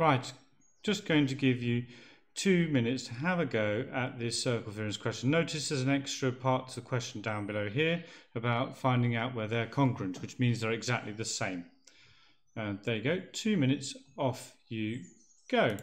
Right, just going to give you 2 minutes to have a go at this circle theorems question. Notice there's an extra part to the question down below here about finding out where they're congruent, which means they're exactly the same. There you go, 2 minutes, off you go.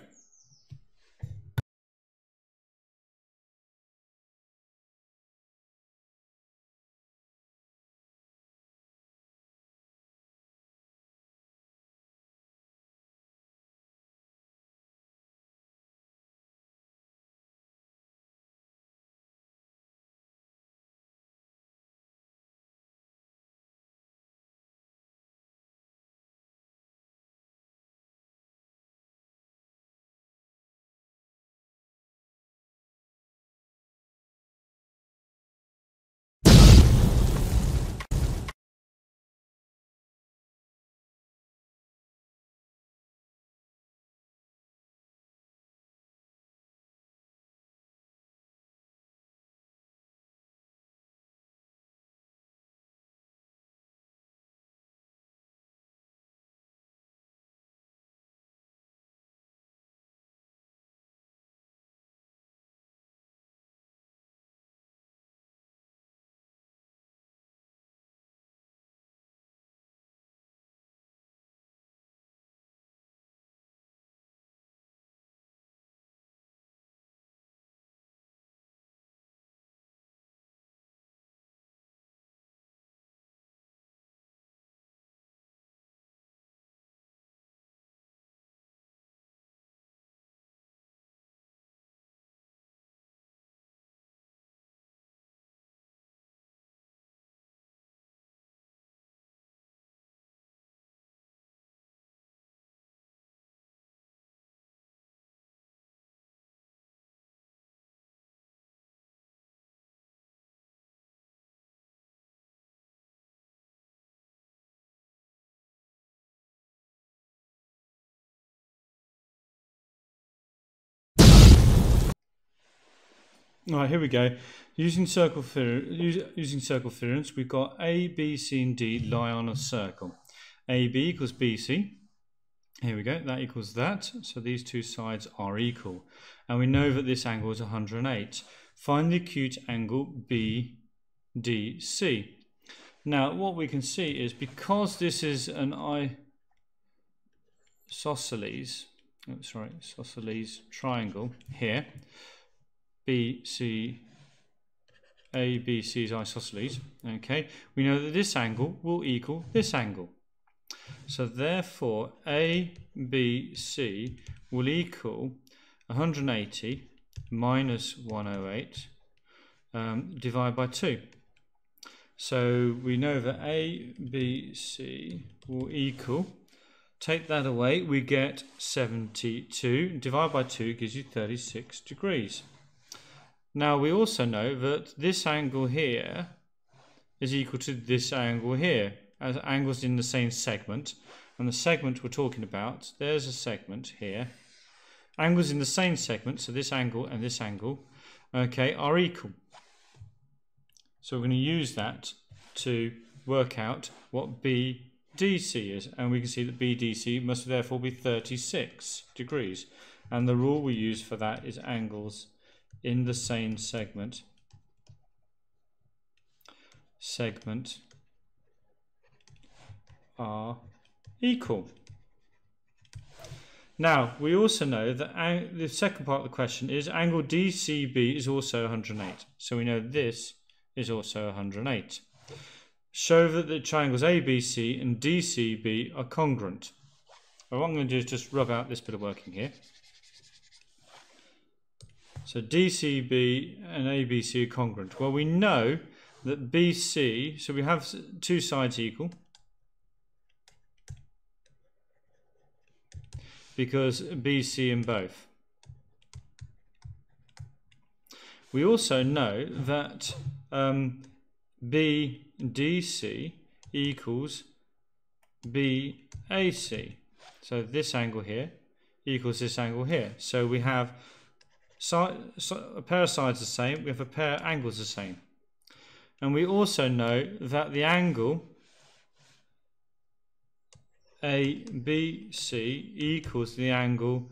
All right, here we go. Using circle theorems, we've got A, B, C, and D lie on a circle. AB equals BC. Here we go. That equals that. So these two sides are equal, and we know that this angle is 108. Find the acute angle BDC. Now, what we can see is because this is an isosceles triangle here. ABC is isosceles, okay, we know that this angle will equal this angle. So therefore ABC will equal 180 minus 108 divided by 2. So we know that ABC will equal, take that away, we get 72, divided by 2 gives you 36 degrees. Now we also know that this angle here is equal to this angle here, as angles in the same segment, and the segment we're talking about, there's a segment here. Angles in the same segment, so this angle and this angle, okay, are equal. So we're going to use that to work out what BDC is, and we can see that BDC must therefore be 36 degrees, and the rule we use for that is angles in the same segment are equal. Now we also know that the second part of the question is angle DCB is also 108, so we know this is also 108. Show that the triangles ABC and DCB are congruent. Well, what I'm going to do is just rub out this bit of working here. So DCB and ABC are congruent. Well, we know that BC, so we have two sides equal, because BC in both. We also know that BDC equals BAC. So this angle here equals this angle here. So we have a pair of sides the same, we have a pair of angles the same. And we also know that the angle ABC equals the angle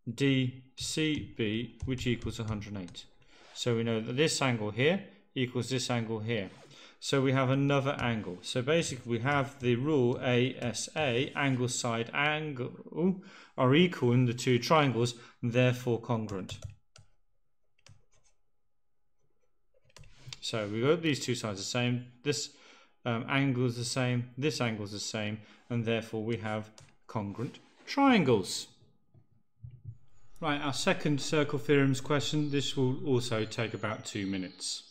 DCB, which equals 108. So we know that this angle here equals this angle here. So we have another angle. So basically we have the rule ASA, angle side angle, are equal in the two triangles, and therefore congruent. So we've got these two sides the same, this angle is the same, this angle is the same, and therefore we have congruent triangles. Right, our second circle theorems question, this will also take about 2 minutes.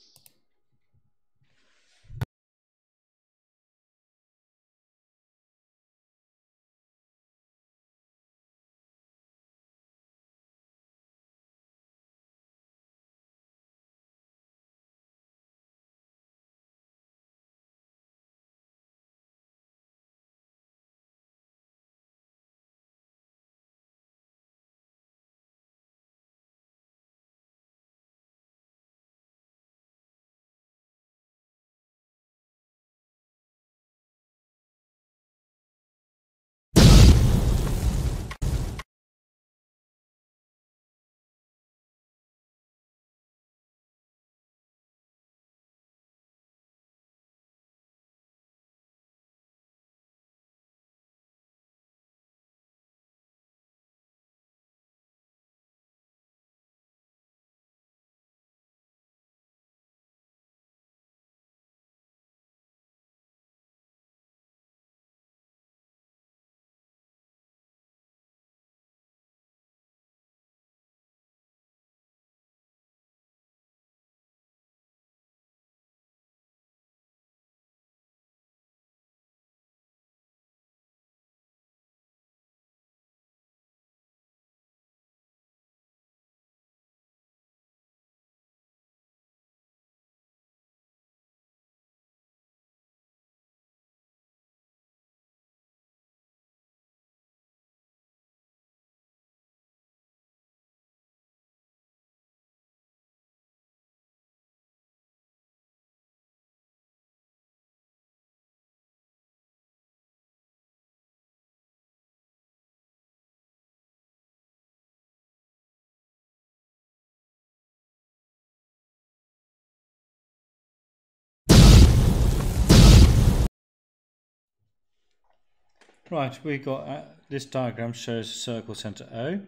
Right, we got this diagram shows circle centre O.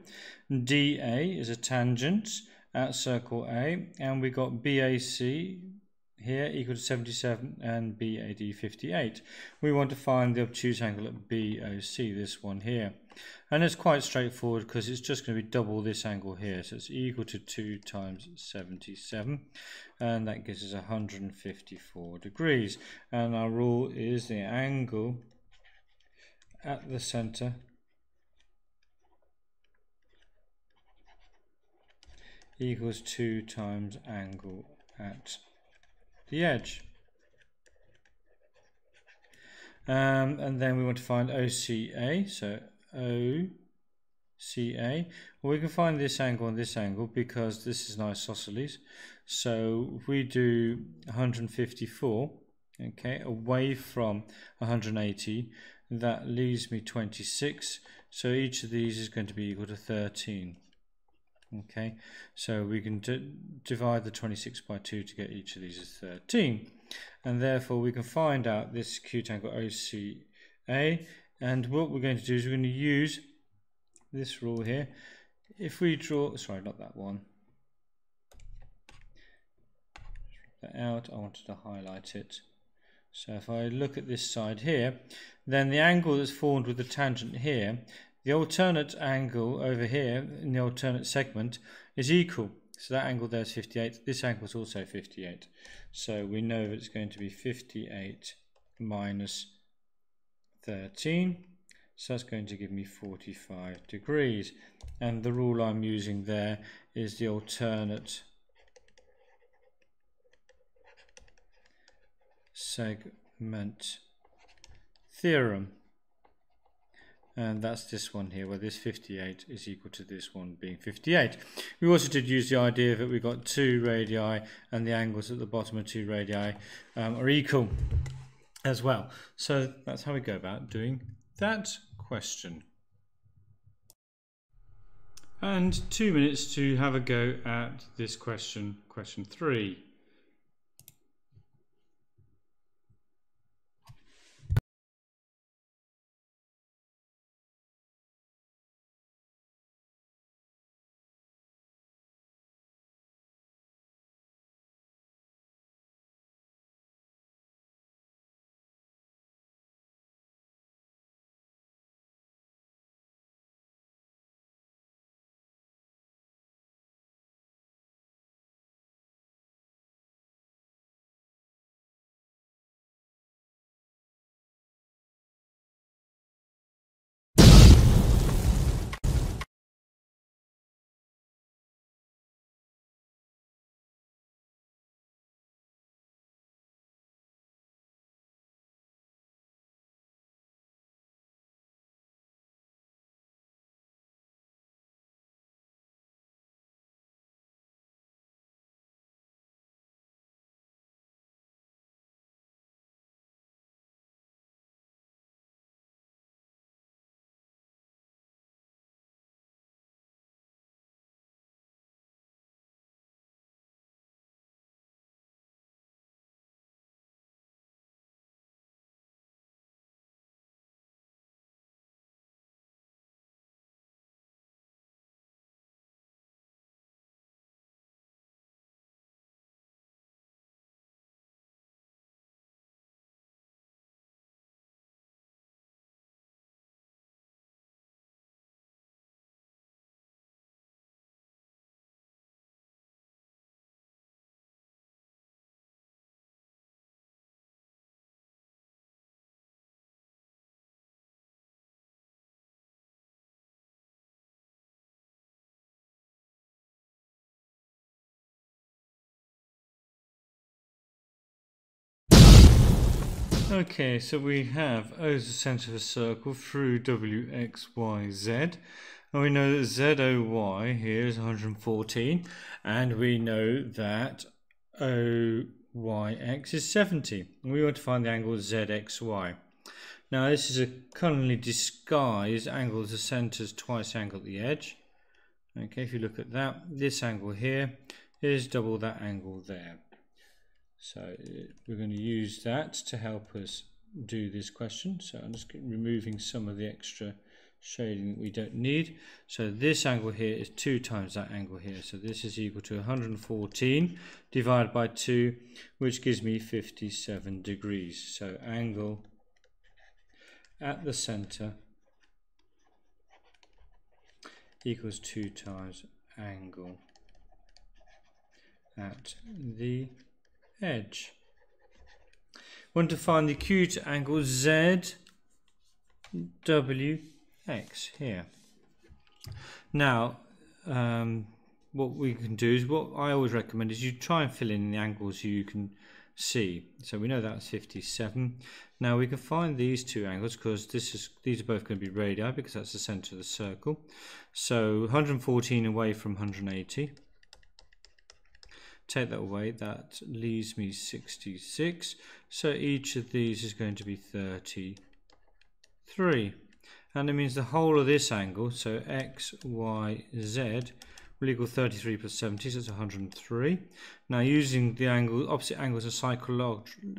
DA is a tangent at circle A, and we got BAC here equal to 77 and BAD 58. We want to find the obtuse angle at BOC, this one here. And it's quite straightforward because it's just going to be double this angle here. So it's equal to 2 times 77, and that gives us 154 degrees. And our rule is the angle at the center equals 2 times angle at the edge. And then we want to find OCA, so OCA. Well, we can find this angle and this angle because this is an isosceles. So if we do 154, okay, away from 180, that leaves me 26. So each of these is going to be equal to 13. Okay, so we can divide the 26 by 2 to get each of these as 13. And therefore we can find out this acute angle OCA. And what we're going to do is we're going to use this rule here. If we draw, sorry, not that one. That out, I wanted to highlight it. So if I look at this side here, then the angle that's formed with the tangent here, the alternate angle over here in the alternate segment is equal. So that angle there is 58. This angle is also 58. So we know it's going to be 58 minus 13. So that's going to give me 45 degrees. And the rule I'm using there is the alternate segment theorem. And that's this one here, where this 58 is equal to this one being 58. We also did use the idea that we've got 2 radii and the angles at the bottom of 2 radii are equal. as well. So that's how we go about doing that question. And 2 minutes to have a go at this question, question 3. Okay, so we have O as the centre of a circle through W, X, Y, Z. And we know that ZOY here is 114. And we know that OYX is 70. And we want to find the angle ZXY. Now this is a cunningly disguised angle of the centre's twice angle at the edge. Okay, if you look at that, this angle here is double that angle there. So we're going to use that to help us do this question. So I'm just removing some of the extra shading that we don't need. So this angle here is 2 times that angle here. So this is equal to 114 divided by 2, which gives me 57 degrees. So angle at the center equals 2 times angle at the edge. Want to find the acute angle ZWX here. Now, what we can do is, what I always recommend is you try and fill in the angles you can see. So we know that's 57. Now we can find these two angles because these are both going to be radii because that's the center of the circle. So 114 away from 180. Take that away, that leaves me 66. So each of these is going to be 33. And it means the whole of this angle, so X, Y, Z, will equal 33 plus 70, so that's 103. Now using the angle, opposite angles are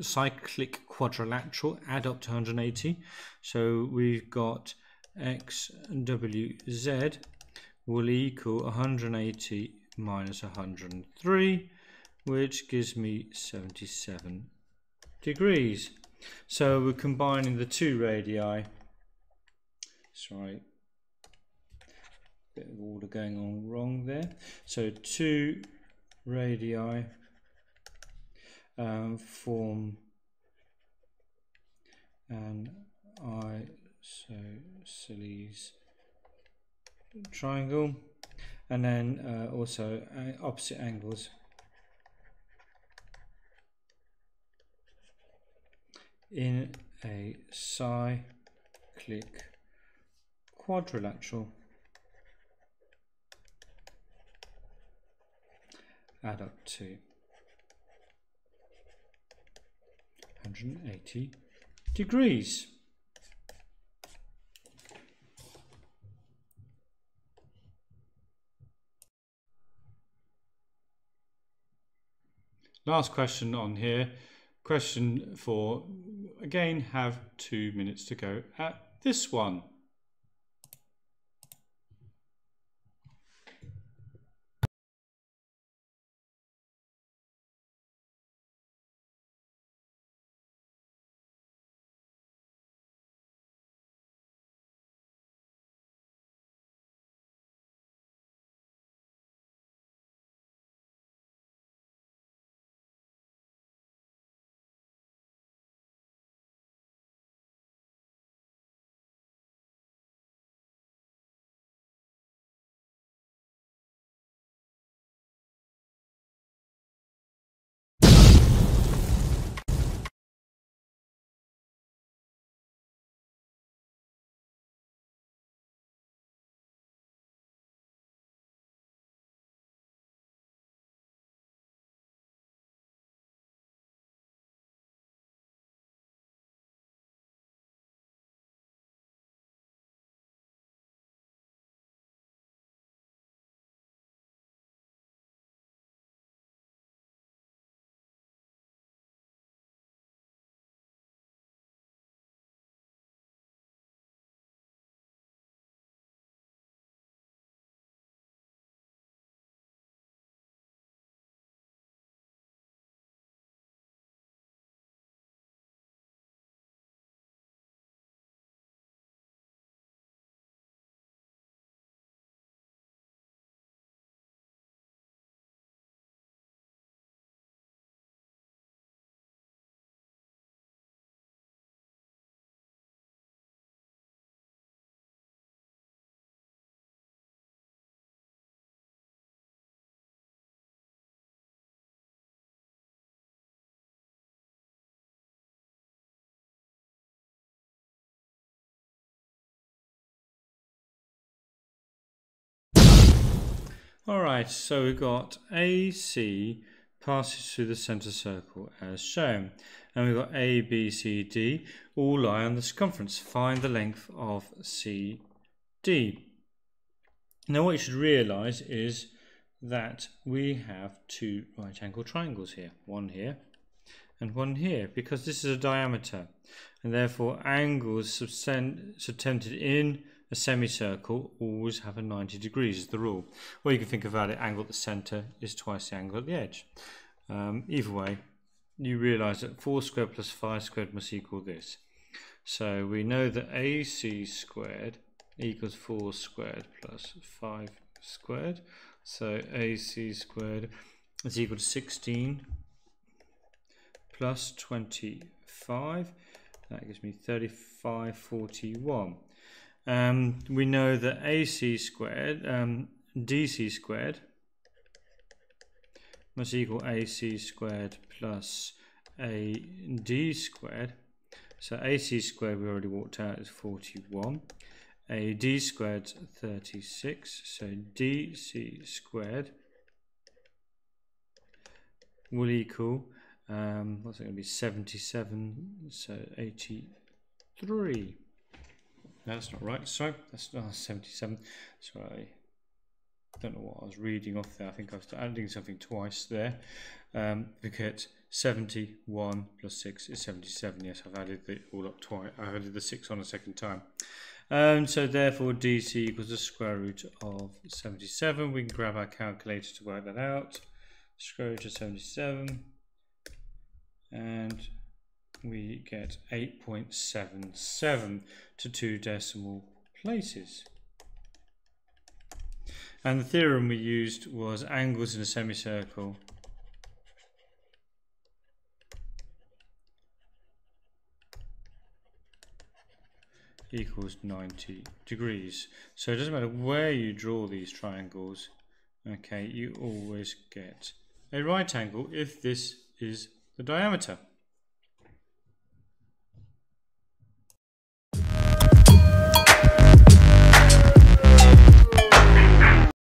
cyclic quadrilateral, add up to 180. So we've got X, W, Z will equal 180 minus 103. Which gives me 77 degrees. So we're combining the two radii. Sorry, bit of order going on wrong there. So 2 radii form an isosceles triangle, and then also opposite angles in a cyclic quadrilateral add up to 180 degrees. Last question on here. Question 4. Again, have 2 minutes to go at this one. Alright, so we've got AC passes through the centre circle as shown. And we've got A, B, C, D all lie on the circumference. Find the length of CD. Now what you should realise is that we have 2 right angle triangles here. One here and one here, because this is a diameter. And therefore angles subtended in a semicircle always have a 90 degrees is the rule. Or you can think about it, angle at the centre is twice the angle at the edge. Either way, you realise that 4 squared plus 5 squared must equal this. So we know that AC squared equals 4 squared plus 5 squared. So AC squared is equal to 16 plus 25. That gives me 3541. We know that AC squared, DC squared must equal AC squared plus AD squared. So AC squared we already worked out is 41. AD squared 36. So DC squared will equal, what's it going to be, 77, so 83. No, that's not right. Sorry, that's 77. Sorry, I don't know what I was reading off there. I think I was adding something twice there. We get 71 plus 6 is 77. Yes, I've added it all up twice. I've added the 6 on a second time. So therefore DC equals the square root of 77. We can grab our calculator to work that out. Square root of 77. And we get 8.77 to 2 decimal places. And the theorem we used was angles in a semicircle equals 90 degrees. So it doesn't matter where you draw these triangles, okay, you always get a right angle if this is the diameter.